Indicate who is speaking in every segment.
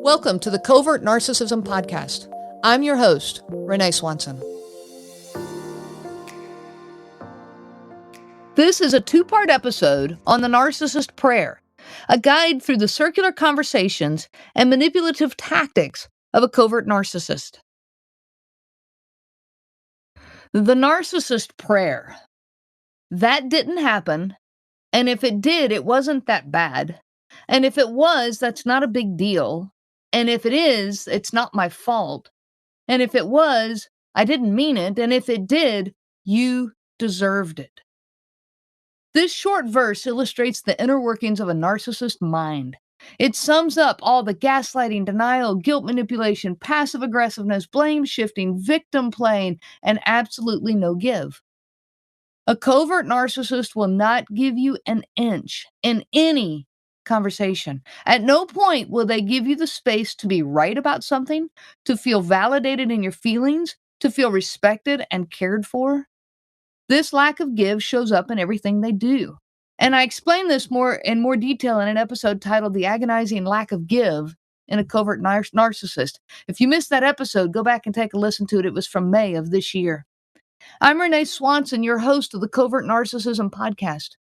Speaker 1: Welcome to the Covert Narcissism Podcast. I'm your host, Renee Swanson. This is a two-part episode on the Narcissist Prayer, a guide through the circular conversations and manipulative tactics of a covert narcissist. The Narcissist Prayer. That didn't happen, and if it did, it wasn't that bad. And if it was, that's not a big deal. And if it is, it's not my fault. And if it was, I didn't mean it. And if it did, you deserved it. This short verse illustrates the inner workings of a narcissist mind. It sums up all the gaslighting, denial, guilt manipulation, passive aggressiveness, blame shifting, victim playing, and absolutely no give. A covert narcissist will not give you an inch in any conversation. At no point will they give you the space to be right about something, to feel validated in your feelings, to feel respected and cared for. This lack of give shows up in everything they do. And I explain this in more detail in an episode titled The Agonizing Lack of Give in a Covert Narcissist. If you missed that episode, go back and take a listen to it. It was from May of this year. I'm Renee Swanson, your host of the Covert Narcissism Podcast.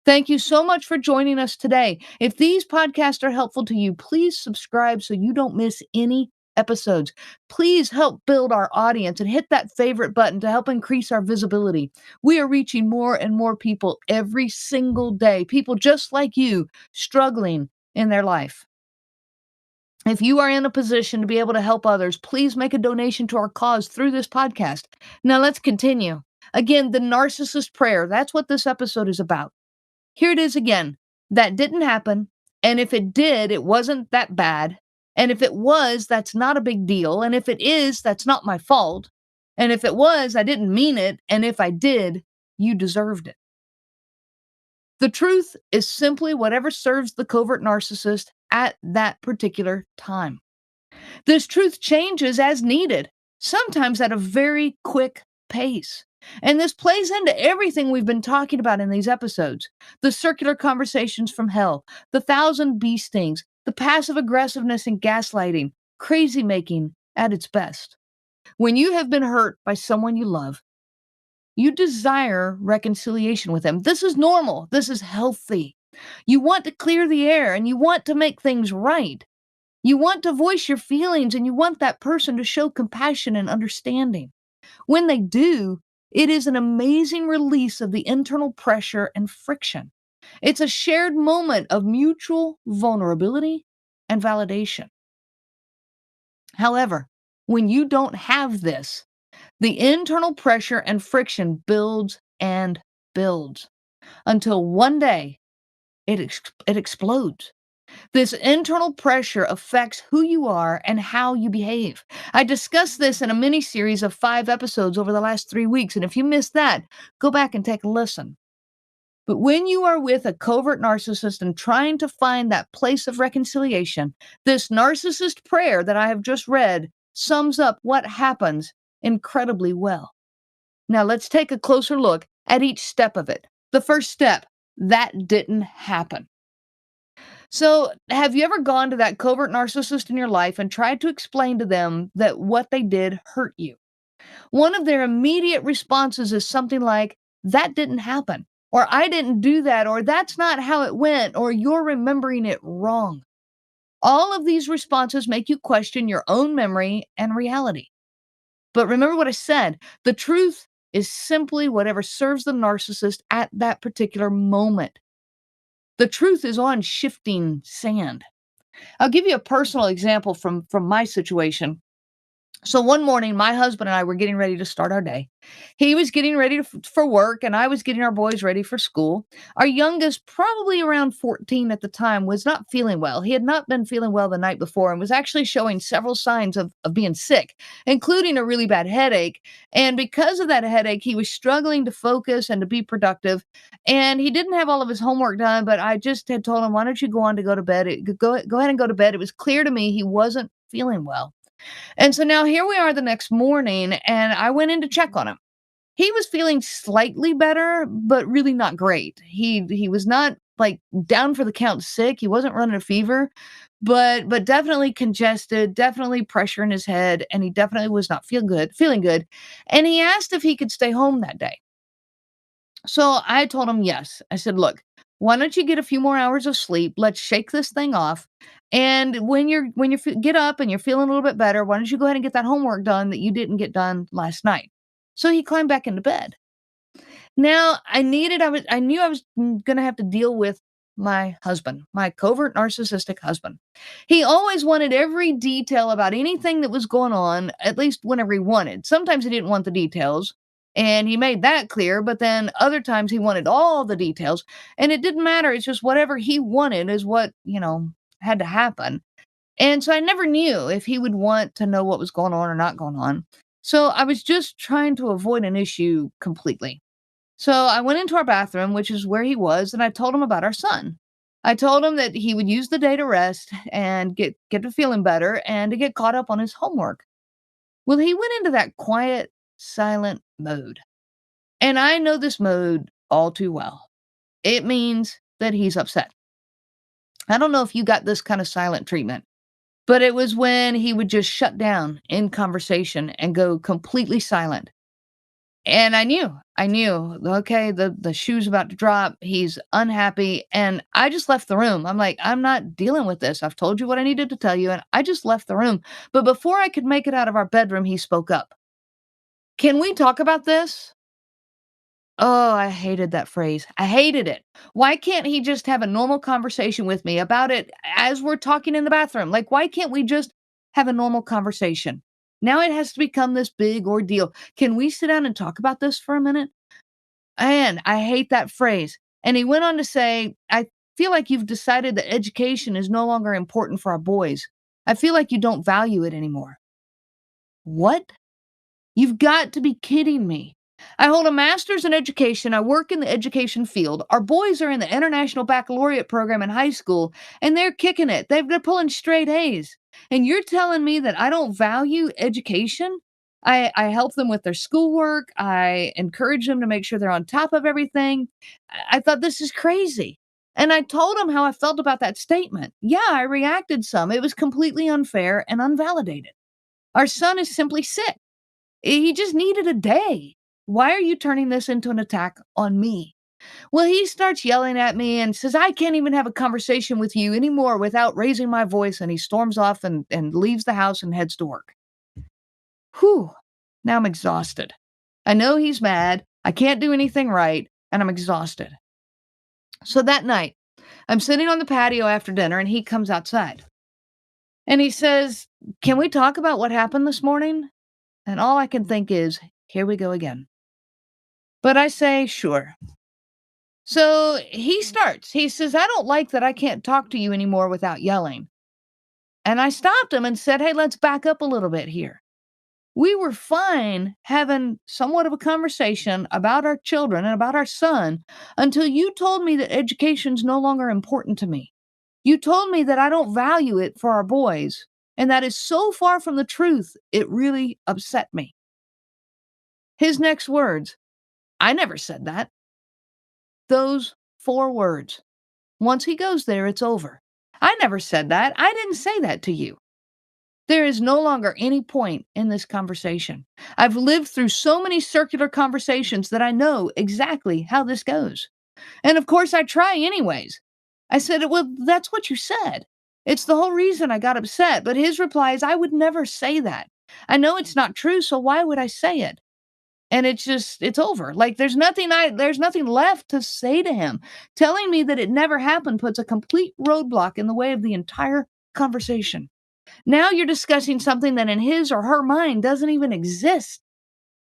Speaker 1: Thank you so much for joining us today. If these podcasts are helpful to you, please subscribe so you don't miss any episodes. Please help build our audience and hit that favorite button to help increase our visibility. We are reaching more and more people every single day, people just like you struggling in their life. If you are in a position to be able to help others, please make a donation to our cause through this podcast. Now let's continue. Again, the Narcissist Prayer. That's what this episode is about. Here it is again. That didn't happen. And if it did, it wasn't that bad. And if it was, that's not a big deal. And if it is, that's not my fault. And if it was, I didn't mean it. And if I did, you deserved it. The truth is simply whatever serves the covert narcissist at that particular time. This truth changes as needed, sometimes at a very quick pace. And this plays into everything we've been talking about in these episodes. The circular conversations from hell, the 1,000 bee stings, the passive aggressiveness and gaslighting, crazy making at its best. When you have been hurt by someone you love, you desire reconciliation with them. This is normal. This is healthy. You want to clear the air and you want to make things right. You want to voice your feelings and you want that person to show compassion and understanding. When they do, it is an amazing release of the internal pressure and friction. It's a shared moment of mutual vulnerability and validation. However, when you don't have this, the internal pressure and friction builds and builds until one day it explodes. This internal pressure affects who you are and how you behave. I discussed this in a mini-series of 5 episodes over the last 3 weeks, and if you missed that, go back and take a listen. But when you are with a covert narcissist and trying to find that place of reconciliation, this narcissist prayer that I have just read sums up what happens incredibly well. Now let's take a closer look at each step of it. The first step, that didn't happen. So, have you ever gone to that covert narcissist in your life and tried to explain to them that what they did hurt you? One of their immediate responses is something like, that didn't happen, or I didn't do that, or that's not how it went, or you're remembering it wrong. All of these responses make you question your own memory and reality. But remember what I said, the truth is simply whatever serves the narcissist at that particular moment. The truth is on shifting sand. I'll give you a personal example from my situation. So one morning, my husband and I were getting ready to start our day. He was getting ready for work, and I was getting our boys ready for school. Our youngest, probably around 14 at the time, was not feeling well. He had not been feeling well the night before and was actually showing several signs of being sick, including a really bad headache. And because of that headache, he was struggling to focus and to be productive. And he didn't have all of his homework done, but I just had told him, why don't you go to bed? Go ahead and go to bed. It was clear to me he wasn't feeling well. And so now here we are the next morning, and I went in to check on him. He was feeling slightly better, but really not great. He was not like down for the count sick. He wasn't running a fever, but definitely congested, definitely pressure in his head, and he definitely was not feeling good. And he asked if he could stay home that day. So I told him yes. I said, "Look, why don't you get a few more hours of sleep? Let's shake this thing off. And get up and you're feeling a little bit better, why don't you go ahead and get that homework done that you didn't get done last night?" So he climbed back into bed. Now, I knew I was gonna have to deal with my husband, my covert narcissistic husband. He always wanted every detail about anything that was going on, at least whenever he wanted. Sometimes he didn't want the details, and he made that clear, but then other times he wanted all the details, and it didn't matter. It's just whatever he wanted is what, had to happen. And so I never knew if he would want to know what was going on or not going on. So I was just trying to avoid an issue completely. So I went into our bathroom, which is where he was, and I told him about our son. I told him that he would use the day to rest and get to feeling better and to get caught up on his homework. Well, he went into that quiet, silent mode. And I know this mode all too well. It means that he's upset. I don't know if you got this kind of silent treatment, but it was when he would just shut down in conversation and go completely silent. And I knew, okay, the shoe's about to drop. He's unhappy. And I just left the room. I'm like, I'm not dealing with this. I've told you what I needed to tell you. And I just left the room. But before I could make it out of our bedroom, he spoke up. "Can we talk about this?" Oh, I hated that phrase. I hated it. Why can't he just have a normal conversation with me about it as we're talking in the bathroom? Like, why can't we just have a normal conversation? Now it has to become this big ordeal. Can we sit down and talk about this for a minute? And I hate that phrase. And he went on to say, "I feel like you've decided that education is no longer important for our boys. I feel like you don't value it anymore." What? You've got to be kidding me. I hold a master's in education. I work in the education field. Our boys are in the International Baccalaureate program in high school, and they're kicking it. They're pulling straight A's. And you're telling me that I don't value education? I help them with their schoolwork. I encourage them to make sure they're on top of everything. I thought this is crazy. And I told him how I felt about that statement. Yeah, I reacted some. It was completely unfair and unvalidated. Our son is simply sick. He just needed a day. Why are you turning this into an attack on me? Well, he starts yelling at me and says, "I can't even have a conversation with you anymore without raising my voice." And he storms off and leaves the house and heads to work. Whew. Now I'm exhausted. I know he's mad. I can't do anything right. And I'm exhausted. So that night, I'm sitting on the patio after dinner and he comes outside. And he says, "Can we talk about what happened this morning?" And all I can think is, here we go again. But I say, "Sure." So he starts. He says, "I don't like that I can't talk to you anymore without yelling." And I stopped him and said, "Hey, let's back up a little bit here. We were fine having somewhat of a conversation about our children and about our son until you told me that education's no longer important to me. You told me that I don't value it for our boys. And that is so far from the truth, it really upset me." His next words, "I never said that." Those 4 words. Once he goes there, it's over. "I never said that. I didn't say that to you." There is no longer any point in this conversation. I've lived through so many circular conversations that I know exactly how this goes. And of course, I try anyways. I said, "Well, that's what you said. It's the whole reason I got upset." But his reply is, "I would never say that. I know it's not true, so why would I say it?" And it's over. Like there's nothing left to say to him. Telling me that it never happened puts a complete roadblock in the way of the entire conversation. Now you're discussing something that in his or her mind doesn't even exist.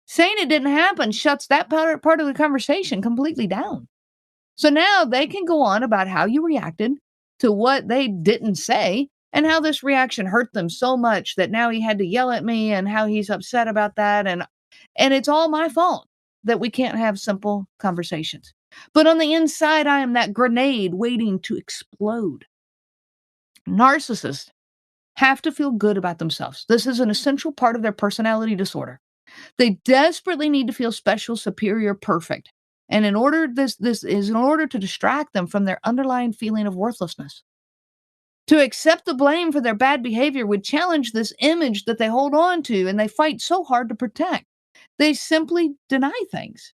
Speaker 1: Saying it didn't happen shuts that part of the conversation completely down. So now they can go on about how you reacted to what they didn't say and how this reaction hurt them so much that now he had to yell at me and how he's upset about that. And it's all my fault that we can't have simple conversations. But on the inside, I am that grenade waiting to explode. Narcissists have to feel good about themselves. This is an essential part of their personality disorder. They desperately need to feel special, superior, perfect. And this is in order to distract them from their underlying feeling of worthlessness. To accept the blame for their bad behavior would challenge this image that they hold on to and they fight so hard to protect. They simply deny things.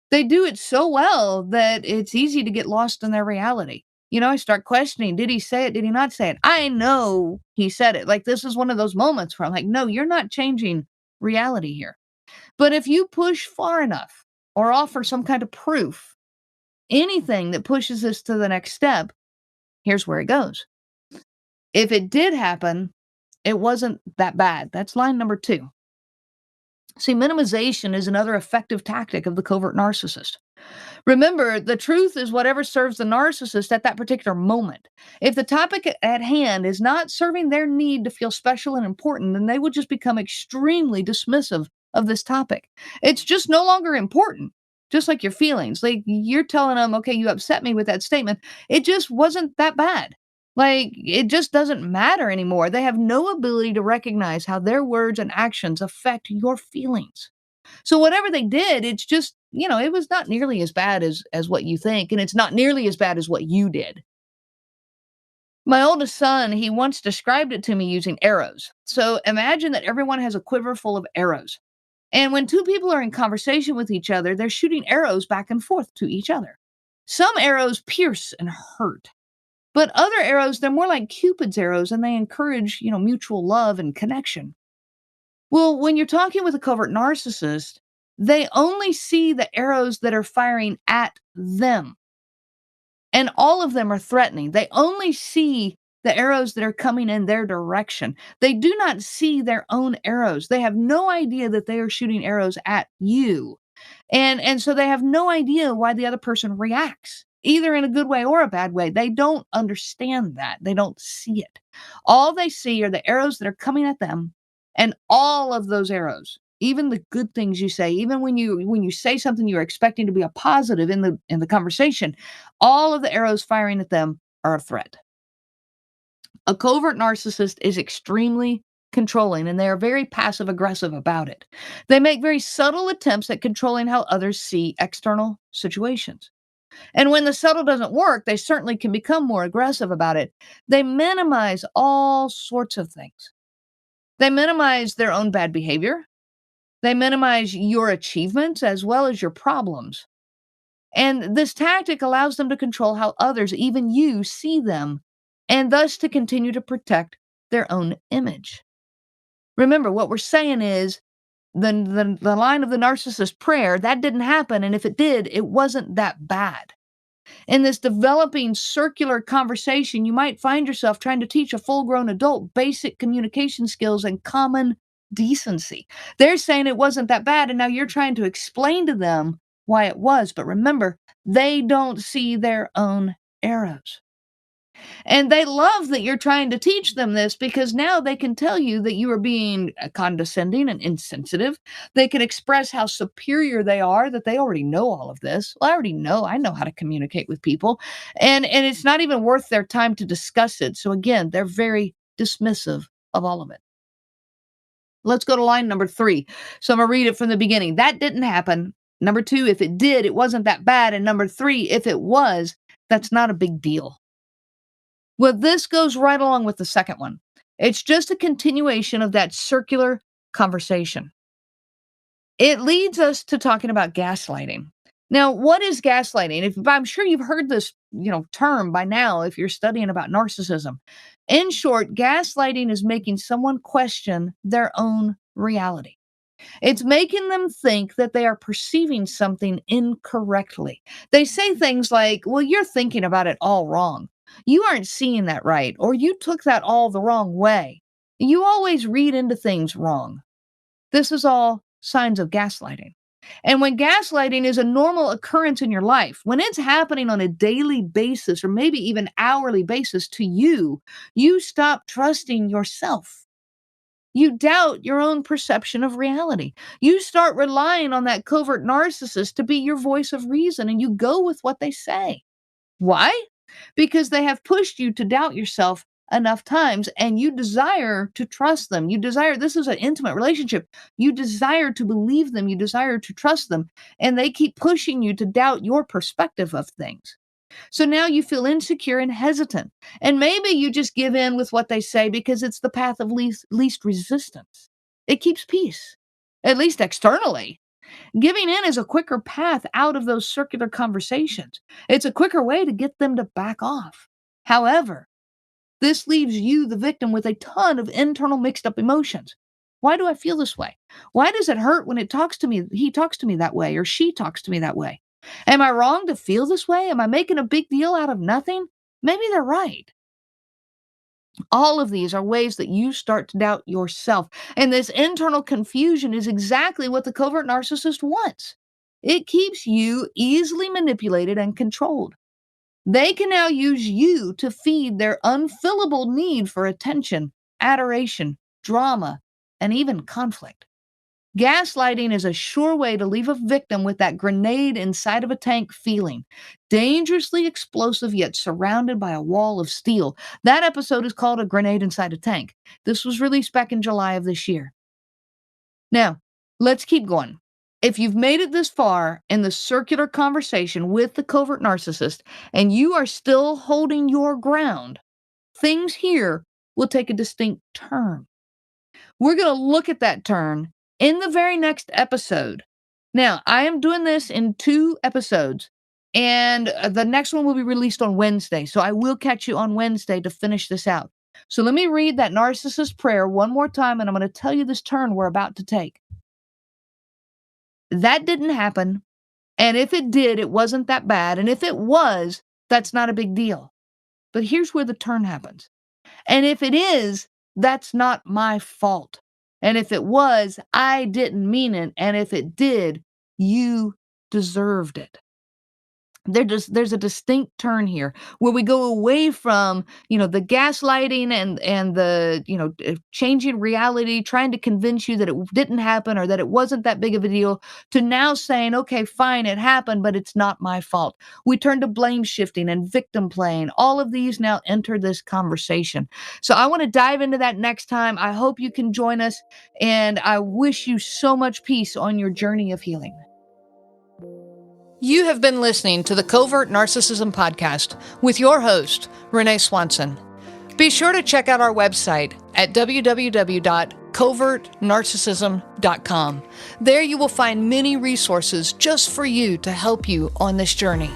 Speaker 1: They do it so well that it's easy to get lost in their reality. I start questioning, did he say it? Did he not say it? I know he said it. Like, this is one of those moments where I'm like, no, you're not changing reality here. But if you push far enough or offer some kind of proof, anything that pushes us to the next step, here's where it goes. If it did happen, it wasn't that bad. That's line number 2. See, minimization is another effective tactic of the covert narcissist. Remember, the truth is whatever serves the narcissist at that particular moment. If the topic at hand is not serving their need to feel special and important, then they would just become extremely dismissive of this topic. It's just no longer important, just like your feelings. Like, you're telling them, okay, you upset me with that statement. It just wasn't that bad. Like, it just doesn't matter anymore. They have no ability to recognize how their words and actions affect your feelings. So whatever they did, it's just, it was not nearly as bad as what you think, and it's not nearly as bad as what you did. My oldest son, he once described it to me using arrows. So imagine that everyone has a quiver full of arrows. And when two people are in conversation with each other, they're shooting arrows back and forth to each other. Some arrows pierce and hurt. But other arrows, they're more like Cupid's arrows and they encourage, mutual love and connection. Well, when you're talking with a covert narcissist, they only see the arrows that are firing at them. And all of them are threatening. They only see the arrows that are coming in their direction. They do not see their own arrows. They have no idea that they are shooting arrows at you. And so they have no idea why the other person reacts, either in a good way or a bad way. They don't understand that. They don't see it. All they see are the arrows that are coming at them, and all of those arrows, even the good things you say, even when you say something you're expecting to be a positive in the conversation, all of the arrows firing at them are a threat. A covert narcissist is extremely controlling, and they are very passive aggressive about it. They make very subtle attempts at controlling how others see external situations. And when the subtle doesn't work, they certainly can become more aggressive about it. They minimize all sorts of things. They minimize their own bad behavior. They minimize your achievements as well as your problems. And this tactic allows them to control how others, even you, see them, and thus to continue to protect their own image. Remember, what we're saying is the line of the narcissist prayer, that didn't happen, and if it did, it wasn't that bad. In this developing circular conversation, you might find yourself trying to teach a full-grown adult basic communication skills and common decency. They're saying it wasn't that bad, and now you're trying to explain to them why it was. But remember, they don't see their own arrows. And they love that you're trying to teach them this because now they can tell you that you are being condescending and insensitive. They can express how superior they are, that they already know all of this. Well, I know how to communicate with people. And it's not even worth their time to discuss it. So again, they're very dismissive of all of it. Let's go to line number 3. So I'm going to read it from the beginning. That didn't happen. Number 2, if it did, it wasn't that bad. And number 3, if it was, that's not a big deal. Well, this goes right along with the second one. It's just a continuation of that circular conversation. It leads us to talking about gaslighting. Now, what is gaslighting? I'm sure you've heard this, term by now if you're studying about narcissism. In short, gaslighting is making someone question their own reality. It's making them think that they are perceiving something incorrectly. They say things like, well, you're thinking about it all wrong. You aren't seeing that right, or you took that all the wrong way. You always read into things wrong. This is all signs of gaslighting. And when gaslighting is a normal occurrence in your life, when it's happening on a daily basis or maybe even hourly basis to you, you stop trusting yourself. You doubt your own perception of reality. You start relying on that covert narcissist to be your voice of reason, and you go with what they say. Why? Because they have pushed you to doubt yourself enough times and you desire to trust them. You desire, this is an intimate relationship. You desire to believe them. You desire to trust them. And they keep pushing you to doubt your perspective of things. So now you feel insecure and hesitant. And maybe you just give in with what they say because it's the path of least resistance. It keeps peace, at least externally. Giving in is a quicker path out of those circular conversations. It's a quicker way to get them to back off. However, this leaves you, the victim, with a ton of internal mixed up emotions. Why do I feel this way? Why does it hurt when he talks to me that way, or she talks to me that way? Am I wrong to feel this way? Am I making a big deal out of nothing? Maybe they're right. All of these are ways that you start to doubt yourself. And this internal confusion is exactly what the covert narcissist wants. It keeps you easily manipulated and controlled. They can now use you to feed their unfillable need for attention, adoration, drama, and even conflict. Gaslighting is a sure way to leave a victim with that grenade inside of a tank feeling, dangerously explosive yet surrounded by a wall of steel. That episode is called A Grenade Inside a Tank. This was released back in July of this year. Now, let's keep going. If you've made it this far in the circular conversation with the covert narcissist and you are still holding your ground, things here will take a distinct turn. We're going to look at that turn in the very next episode. Now, I am doing this in 2 episodes, and the next one will be released on Wednesday. So I will catch you on Wednesday to finish this out. So let me read that narcissist prayer one more time, and I'm going to tell you this turn we're about to take. That didn't happen. And if it did, it wasn't that bad. And if it was, that's not a big deal. But here's where the turn happens. And if it is, that's not my fault. And if it was, I didn't mean it. And if it did, you deserved it. There's a distinct turn here where we go away from, the gaslighting and the, changing reality, trying to convince you that it didn't happen or that it wasn't that big of a deal, to now saying, okay, fine, it happened, but it's not my fault. We turn to blame shifting and victim playing. All of these now enter this conversation. So I want to dive into that next time. I hope you can join us, and I wish you so much peace on your journey of healing. You have been listening to the Covert Narcissism Podcast with your host, Renee Swanson. Be sure to check out our website at www.covertnarcissism.com. There you will find many resources just for you to help you on this journey.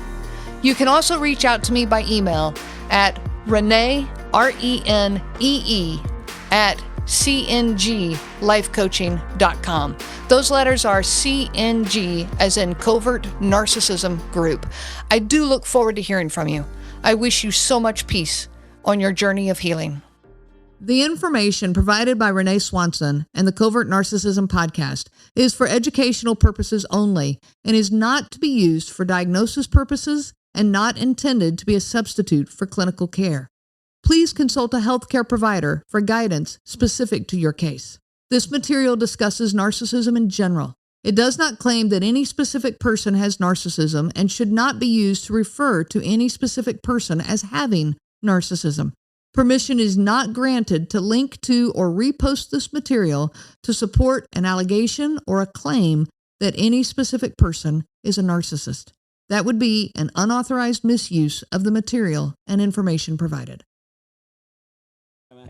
Speaker 1: You can also reach out to me by email at Renee, RENEE, at cnglifecoaching.com. Those letters are CNG, as in Covert Narcissism Group. I do look forward to hearing from you. I wish you so much peace on your journey of healing. The information provided by Renee Swanson and the Covert Narcissism Podcast is for educational purposes only and is not to be used for diagnosis purposes and not intended to be a substitute for clinical care. Please consult a healthcare provider for guidance specific to your case. This material discusses narcissism in general. It does not claim that any specific person has narcissism and should not be used to refer to any specific person as having narcissism. Permission is not granted to link to or repost this material to support an allegation or a claim that any specific person is a narcissist. That would be an unauthorized misuse of the material and information provided.